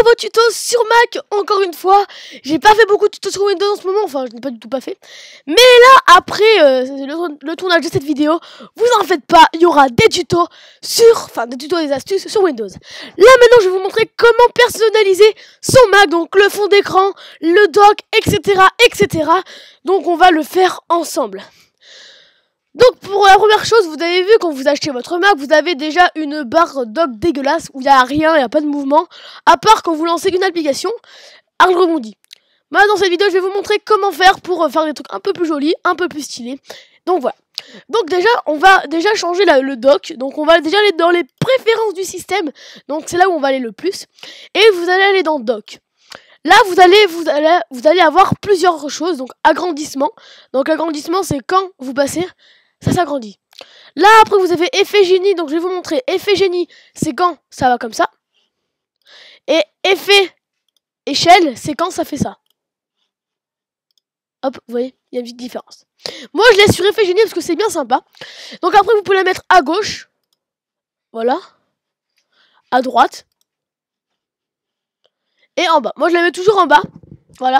nouveau tuto sur Mac, encore une fois. J'ai pas fait beaucoup de tutos sur Windows en ce moment, enfin je n'ai pas du tout pas fait. Mais là, après le tournage de cette vidéo, vous en faites pas, il y aura des tutos des tutos, des astuces sur Windows. Là maintenant, je vais vous montrer comment personnaliser son Mac, donc le fond d'écran, le dock, etc., etc. Donc on va le faire ensemble. Donc pour la première chose, vous avez vu quand vous achetez votre Mac, vous avez déjà une barre dock dégueulasse où il n'y a rien, il n'y a pas de mouvement, à part quand vous lancez une application, elle rebondit. Maintenant dans cette vidéo, je vais vous montrer comment faire pour faire des trucs un peu plus jolis, un peu plus stylés. Donc voilà. Donc déjà, on va déjà changer le dock. Donc on va déjà aller dans les préférences du système. Donc c'est là où on va aller le plus. Et vous allez aller dans dock. Là, vous allez avoir plusieurs choses. Donc agrandissement. Donc agrandissement, c'est quand vous passez, ça s'agrandit. Là, après, vous avez effet génie. Donc je vais vous montrer. Effet génie, c'est quand ça va comme ça. Et effet échelle, c'est quand ça fait ça. Hop, vous voyez, il y a une petite différence. Moi, je laisse sur effet génie parce que c'est bien sympa. Donc après, vous pouvez la mettre à gauche. Voilà. À droite. Et en bas. Moi, je la mets toujours en bas. Voilà.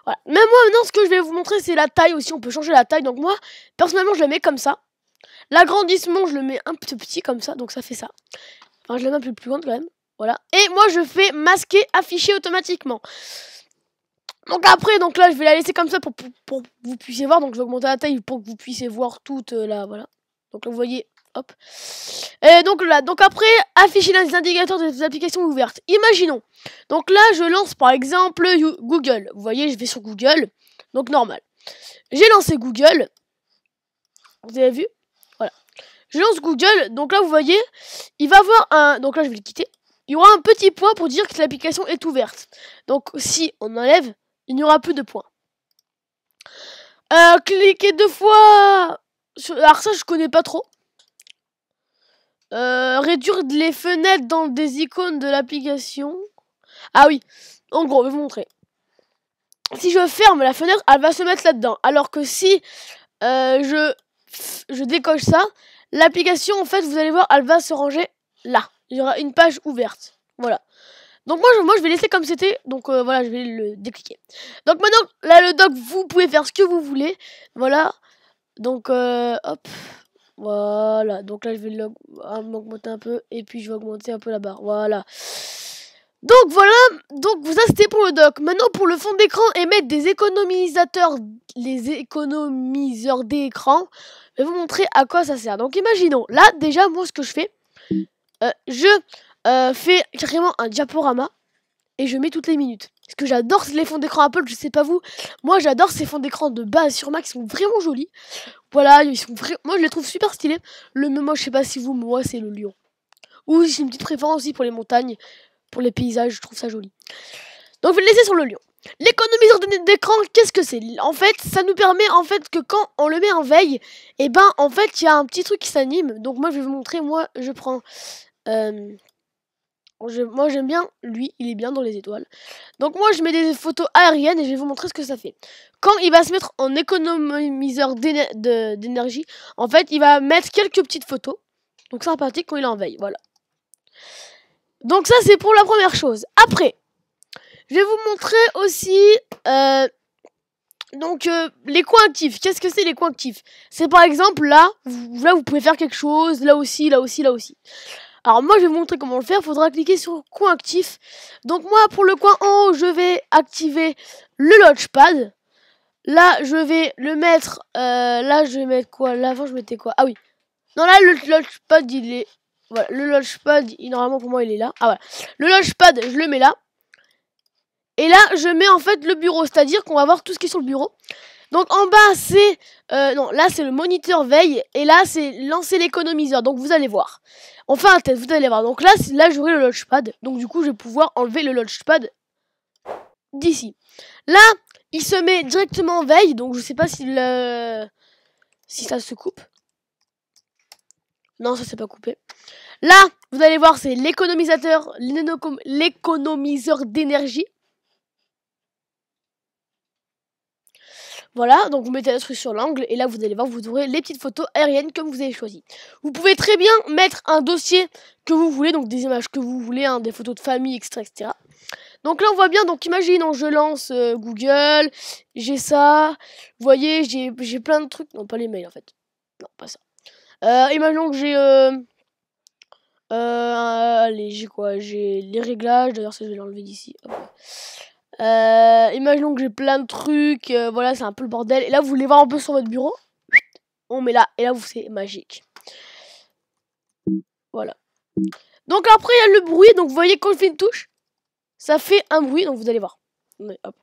Voilà. Même moi, maintenant, ce que je vais vous montrer, c'est la taille aussi. On peut changer la taille. Donc moi, personnellement, je la mets comme ça. L'agrandissement, je le mets un peu petit comme ça. Donc ça fait ça. Enfin, je la mets un peu plus grande quand même. Voilà. Et moi, je fais masquer, afficher automatiquement. Donc après, donc là, je vais la laisser comme ça pour que vous puissiez voir. Donc je vais augmenter la taille pour que vous puissiez voir toute la... Voilà. Donc là, vous voyez, hop. Et donc là, donc après, afficher les indicateurs des applications ouvertes. Imaginons. Donc là, je lance par exemple Google. Vous voyez, je vais sur Google. Donc normal. J'ai lancé Google. Vous avez vu? Voilà. Je lance Google. Donc là, vous voyez, il va avoir un... Donc là, je vais le quitter. Il y aura un petit point pour dire que l'application est ouverte. Donc si on enlève, il n'y aura plus de points. Cliquez 2 fois. Alors ça, je connais pas trop. Réduire les fenêtres dans des icônes de l'application. Ah oui, en gros, je vais vous montrer. Si je ferme la fenêtre, elle va se mettre là-dedans. Alors que si je décoche ça, l'application, en fait, vous allez voir, elle va se ranger là. Il y aura une page ouverte. Voilà. Donc moi je vais laisser comme c'était. Donc voilà, je vais le décliquer. Donc maintenant, là le dock, vous pouvez faire ce que vous voulez. Voilà. Donc hop. Voilà. Donc là je vais l'augmenter un peu. Et puis je vais augmenter un peu la barre. Voilà. Donc voilà. Donc ça c'était pour le dock. Maintenant pour le fond d'écran et mettre des économisateurs. Les économiseurs d'écran. Je vais vous montrer à quoi ça sert. Donc imaginons. Là déjà moi ce que je fais. Fais carrément un diaporama et je mets toutes les minutes. Parce que j'adore les fonds d'écran Apple, je sais pas vous. Moi j'adore ces fonds d'écran de base sur Mac, ils sont vraiment jolis. Voilà, ils sont moi je les trouve super stylés. Moi je sais pas si vous, moi c'est le lion. Ou j'ai une petite préférence aussi pour les montagnes, pour les paysages, je trouve ça joli. Donc je vais le laisser sur le lion. L'économiseur d'écran, qu'est-ce que c'est? En fait, ça nous permet en fait que quand on le met en veille, et ben en fait il y a un petit truc qui s'anime. Donc moi je vais vous montrer, moi je prends... moi j'aime bien lui, il est bien dans les étoiles. Donc moi je mets des photos aériennes et je vais vous montrer ce que ça fait. Quand il va se mettre en économiseur d'énergie, en fait il va mettre quelques petites photos. Donc c'est sympathique quand il est en veille, voilà. Donc ça c'est pour la première chose. Après, je vais vous montrer aussi les coins actifs. Qu'est-ce que c'est les coins actifs? C'est par exemple là vous pouvez faire quelque chose, là aussi, là aussi, là aussi. Alors moi je vais vous montrer comment le faire, il faudra cliquer sur coin actif. Donc moi pour le coin en haut, je vais activer le launchpad. Là je vais le mettre, là je vais mettre quoi? Là avant je mettais quoi? Ah oui. Non là le launchpad il est, voilà, le launchpad normalement pour moi il est là. Ah voilà. Le launchpad je le mets là. Et là je mets en fait le bureau, c'est-à-dire qu'on va voir tout ce qui est sur le bureau. Donc en bas c'est, non là c'est le moniteur veille et là c'est lancer l'économiseur, donc vous allez voir. On fait un test, vous allez voir. Donc là j'aurai le launchpad. Donc du coup, je vais pouvoir enlever le launchpad d'ici. Là, il se met directement en veille. Donc je sais pas si ça se coupe. Non, ça s'est pas coupé. Là, vous allez voir, c'est l'économiseur d'énergie. Voilà, donc vous mettez la truc sur l'angle et là vous allez voir, vous aurez les petites photos aériennes comme vous avez choisi. Vous pouvez très bien mettre un dossier que vous voulez, donc des images que vous voulez, hein, des photos de famille, etc., etc. Donc là on voit bien, donc imagine, je lance Google, j'ai ça, vous voyez, j'ai plein de trucs, non pas les mails en fait, non pas ça. Imaginons que j'ai allez, j'ai quoi, j'ai les réglages, d'ailleurs ça je vais l'enlever d'ici. Imaginons que j'ai plein de trucs, voilà, c'est un peu le bordel, et là vous voulez voir un peu sur votre bureau, on met là, et là c'est magique. Voilà. Donc après il y a le bruit, donc vous voyez quand je fais une touche, ça fait un bruit, donc vous allez voir. Mais, hop.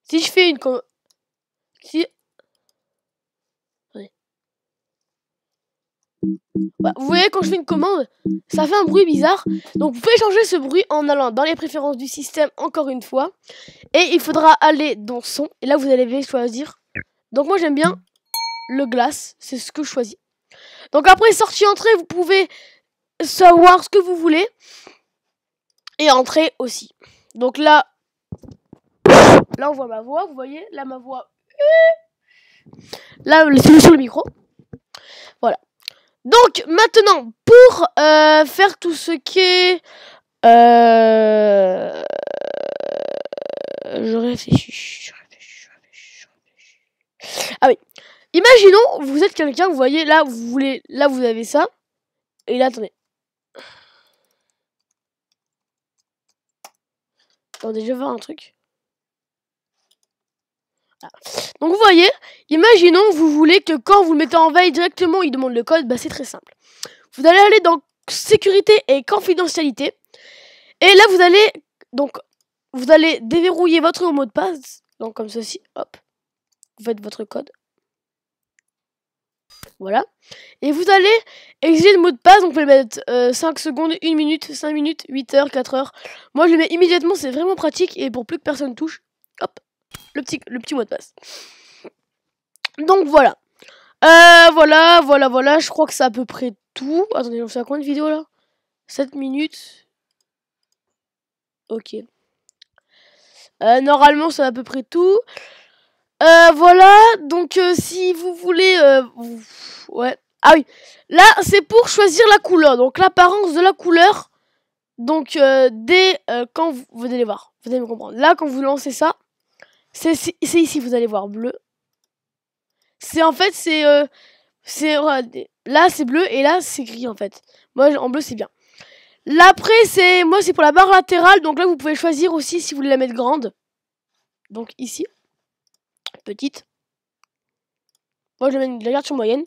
Si je fais une... Si... Bah, vous voyez quand je fais une commande, ça fait un bruit bizarre. Donc vous pouvez changer ce bruit en allant dans les préférences du système encore une fois. Et il faudra aller dans son. Et là vous allez choisir. Donc moi j'aime bien le glace, c'est ce que je choisis. Donc après sortie entrée, vous pouvez savoir ce que vous voulez. Et entrée aussi. Donc là on voit ma voix, vous voyez, là ma voix. Là c'est sur le micro. Voilà. Donc maintenant pour faire tout ce qui est je réfléchis. Ah oui. Imaginons vous êtes quelqu'un, vous voyez là vous avez ça et là attendez. Attendez, je vais voir un truc. Ah. Donc vous voyez, imaginons vous voulez que quand vous le mettez en veille directement, il demande le code, bah c'est très simple. Vous allez aller dans sécurité et confidentialité. Et là vous allez déverrouiller votre mot de passe. Donc comme ceci, hop. Vous faites votre code. Voilà. Et vous allez exiger le mot de passe. Donc vous pouvez mettre 5 secondes, 1 minute, 5 minutes, 8 heures, 4 heures. Moi je le mets immédiatement, c'est vraiment pratique. Et pour plus que personne touche, hop, le petit mot de passe. Donc voilà. Voilà. Je crois que c'est à peu près tout. Attendez, on fait combien de vidéos là? 7 minutes. Ok. Normalement, c'est à peu près tout. Voilà. Donc, si vous voulez... ouais. Ah oui. Là, c'est pour choisir la couleur. Donc, l'apparence de la couleur. Donc, dès quand vous allez voir. Vous allez me comprendre. Là, quand vous lancez ça, c'est ici, vous allez voir bleu. C'est en fait, là, c'est bleu et là, c'est gris en fait. Moi, en bleu, c'est bien. Là, après, c'est pour la barre latérale. Donc là, vous pouvez choisir aussi si vous voulez la mettre grande. Donc ici, petite. Moi, je la garde sur moyenne.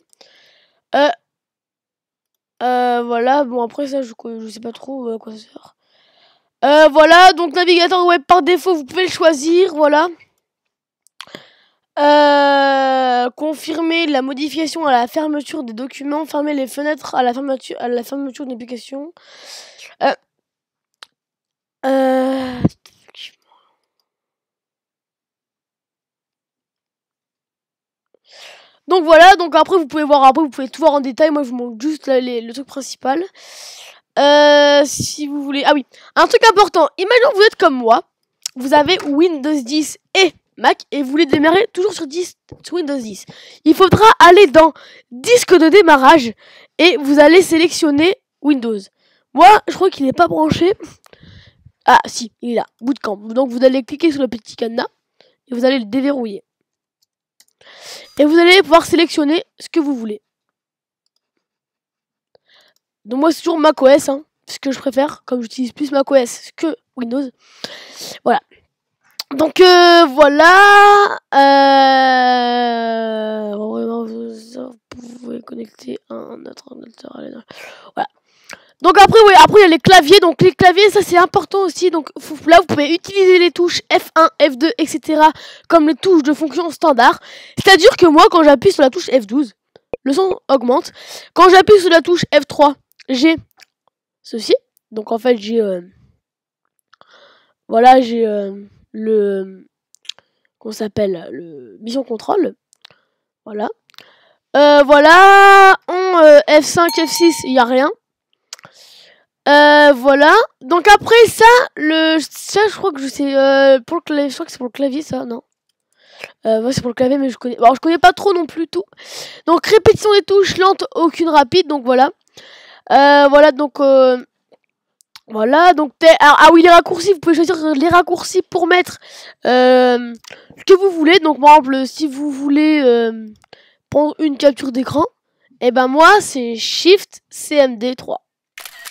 Voilà. Bon, après ça, je sais pas trop à quoi ça sert. Voilà. Donc navigateur web par défaut, vous pouvez le choisir. Voilà. Confirmer la modification à la fermeture des documents, fermer les fenêtres à la fermeture d'une application. Donc voilà, donc après vous pouvez tout voir en détail. Moi je vous montre juste le truc principal. Si vous voulez, ah oui, un truc important. Imaginons que vous êtes comme moi, vous avez Windows 10 et Mac et vous voulez démarrer toujours sur Windows 10. Il faudra aller dans disque de démarrage et vous allez sélectionner Windows. Moi, je crois qu'il n'est pas branché. Ah si, il est là, Bootcamp. Donc vous allez cliquer sur le petit cadenas et vous allez le déverrouiller. Et vous allez pouvoir sélectionner ce que vous voulez. Donc moi c'est toujours macOS, hein, ce que je préfère, comme j'utilise plus macOS que Windows. Voilà. Donc voilà. Vous pouvez connecter un autre ordinateur. Voilà. Donc après, oui, après il y a les claviers. Donc les claviers, ça c'est important aussi. Donc là, vous pouvez utiliser les touches F1, F2, etc. comme les touches de fonction standard. C'est-à-dire que moi, quand j'appuie sur la touche F12, le son augmente. Quand j'appuie sur la touche F3, j'ai ceci. Donc en fait, j'ai voilà, j'ai qu'on s'appelle le mission contrôle. Voilà. Voilà. En F5, F6, il n'y a rien. Voilà. Donc après ça, je crois que je sais pour le clavier, je crois que c'est pour le clavier ça, non. Ouais, c'est pour le clavier mais je connais. Alors je connais pas trop non plus tout. Donc répétition des touches lente, aucune rapide, donc voilà. Voilà donc Voilà, donc ah oui, les raccourcis, vous pouvez choisir les raccourcis pour mettre ce que vous voulez. Donc par exemple, si vous voulez prendre une capture d'écran, et ben moi c'est Shift CMD 3.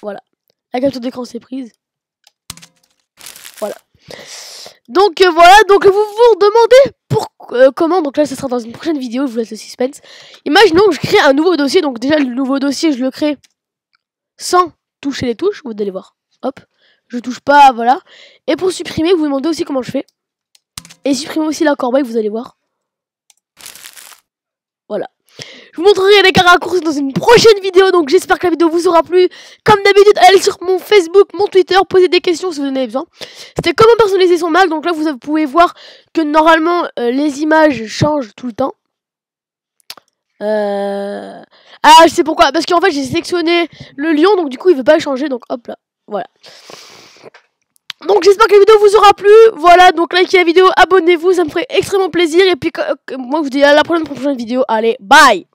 Voilà, la capture d'écran c'est prise. Voilà. Donc voilà, donc vous vous demandez pour comment, donc là ça sera dans une prochaine vidéo, je vous laisse le suspense. Imaginons que je crée un nouveau dossier, donc déjà le nouveau dossier je le crée sans toucher les touches, vous allez voir. Hop, je touche pas, voilà. Et pour supprimer, vous vous demandez aussi comment je fais. Et supprimer aussi la corbeille, vous allez voir. Voilà. Je vous montrerai les raccourcis dans une prochaine vidéo, donc j'espère que la vidéo vous aura plu. Comme d'habitude, allez sur mon Facebook, mon Twitter, posez des questions si vous en avez besoin. C'était comment personnaliser son Mac, donc là vous pouvez voir que normalement les images changent tout le temps. Ah, je sais pourquoi, parce qu'en fait j'ai sélectionné le lion, donc du coup il veut pas changer, donc hop là, voilà. Donc j'espère que la vidéo vous aura plu. Voilà, donc likez la vidéo, abonnez-vous, ça me ferait extrêmement plaisir. Et puis moi je vous dis à la prochaine vidéo. Allez, bye.